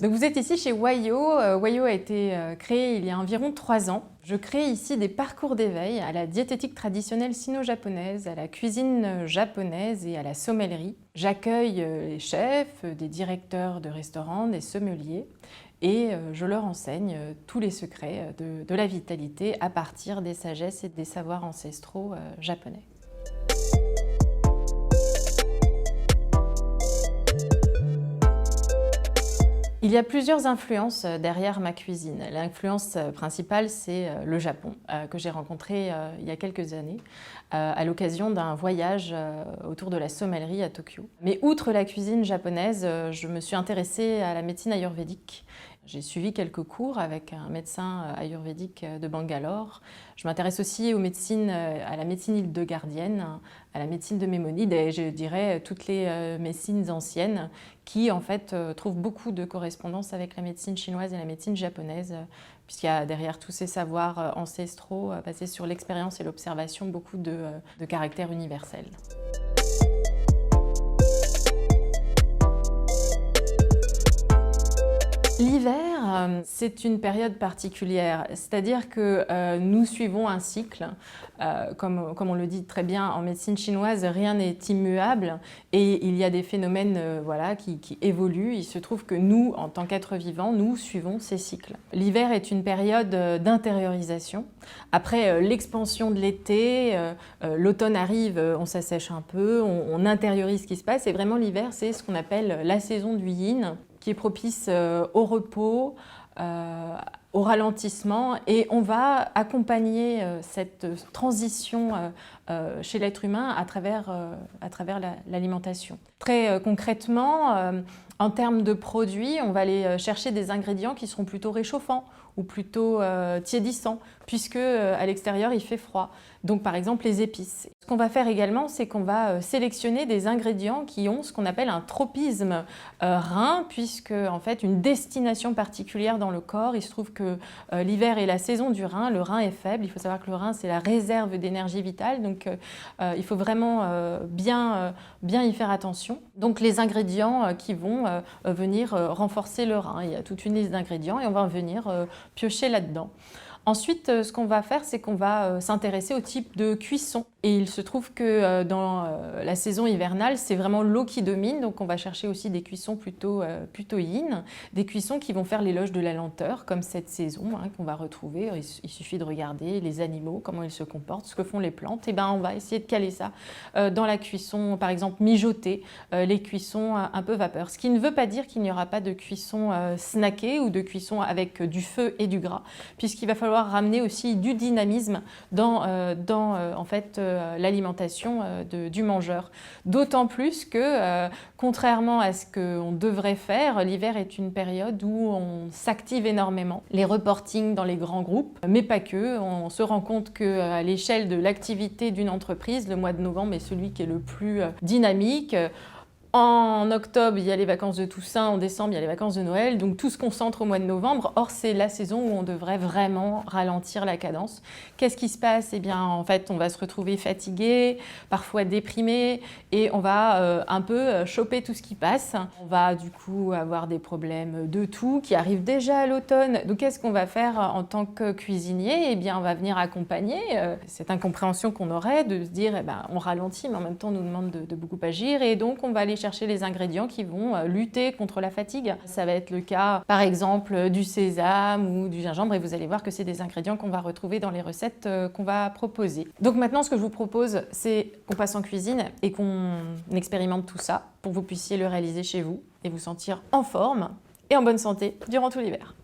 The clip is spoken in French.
Donc vous êtes ici chez Wayo. Wayo a été créé il y a environ 3 ans. Je crée ici des parcours d'éveil à la diététique traditionnelle sino-japonaise, à la cuisine japonaise et à la sommellerie. J'accueille les chefs, des directeurs de restaurants, des sommeliers et je leur enseigne tous les secrets de la vitalité à partir des sagesses et des savoirs ancestraux japonais. Il y a plusieurs influences derrière ma cuisine. L'influence principale, c'est le Japon, que j'ai rencontré il y a quelques années, à l'occasion d'un voyage autour de la sommellerie à Tokyo. Mais outre la cuisine japonaise, je me suis intéressée à la médecine ayurvédique. J'ai suivi quelques cours avec un médecin ayurvédique de Bangalore. Je m'intéresse aussi à la médecine hildegardienne, à la médecine de Mémonide et je dirais toutes les médecines anciennes qui en fait trouvent beaucoup de correspondance avec la médecine chinoise et la médecine japonaise puisqu'il y a derrière tous ces savoirs ancestraux basés sur l'expérience et l'observation beaucoup de caractère universel. L'hiver, c'est une période particulière, c'est-à-dire que nous suivons un cycle. Comme on le dit très bien en médecine chinoise, rien n'est immuable et il y a des phénomènes qui évoluent. Il se trouve que nous, en tant qu'êtres vivants, nous suivons ces cycles. L'hiver est une période d'intériorisation. Après l'expansion de l'été, l'automne arrive, on s'assèche un peu, on intériorise ce qui se passe et vraiment l'hiver, c'est ce qu'on appelle la saison du yin, qui est propice au repos, au ralentissement et on va accompagner cette transition chez l'être humain à travers l'alimentation. Très concrètement, en termes de produits, on va aller chercher des ingrédients qui seront plutôt réchauffants ou plutôt tiédissants puisque à l'extérieur il fait froid. Donc par exemple les épices. Ce qu'on va faire également, c'est qu'on va sélectionner des ingrédients qui ont ce qu'on appelle un tropisme rein puisque en fait une destination particulière dans le corps. Il se trouve que l'hiver est la saison du rein, le rein est faible. Il faut savoir que le rein c'est la réserve d'énergie vitale donc il faut vraiment bien y faire attention. Donc les ingrédients qui vont venir renforcer le rein. Il y a toute une liste d'ingrédients et on va venir piocher là-dedans. Ensuite, ce qu'on va faire, c'est qu'on va s'intéresser au type de cuisson. Et il se trouve que dans la saison hivernale, c'est vraiment l'eau qui domine. Donc on va chercher aussi des cuissons plutôt yin, des cuissons qui vont faire l'éloge de la lenteur, comme cette saison qu'on va retrouver. Il suffit de regarder les animaux, comment ils se comportent, ce que font les plantes. Et on va essayer de caler ça dans la cuisson, par exemple mijotée, les cuissons un peu vapeur. Ce qui ne veut pas dire qu'il n'y aura pas de cuisson snackée ou de cuisson avec du feu et du gras, puisqu'il va falloir ramener aussi du dynamisme dans l'alimentation du mangeur. D'autant plus que, contrairement à ce qu'on devrait faire, l'hiver est une période où on s'active énormément. Les reportings dans les grands groupes, mais pas que. On se rend compte qu'à l'échelle de l'activité d'une entreprise, le mois de novembre est celui qui est le plus dynamique. En octobre, il y a les vacances de Toussaint, en décembre, il y a les vacances de Noël, donc tout se concentre au mois de novembre. Or, c'est la saison où on devrait vraiment ralentir la cadence. Qu'est-ce qui se passe? Eh bien, en fait, on va se retrouver fatigué, parfois déprimé, et on va un peu choper tout ce qui passe. On va du coup avoir des problèmes de toux qui arrivent déjà à l'automne. Donc, qu'est-ce qu'on va faire en tant que cuisinier? Eh bien, on va venir accompagner cette incompréhension qu'on aurait de se dire, on ralentit, mais en même temps, on nous demande de beaucoup agir, et donc on va aller chercher les ingrédients qui vont lutter contre la fatigue. Ça va être le cas, par exemple, du sésame ou du gingembre et vous allez voir que c'est des ingrédients qu'on va retrouver dans les recettes qu'on va proposer. Donc maintenant, ce que je vous propose, c'est qu'on passe en cuisine et qu'on expérimente tout ça pour que vous puissiez le réaliser chez vous et vous sentir en forme et en bonne santé durant tout l'hiver.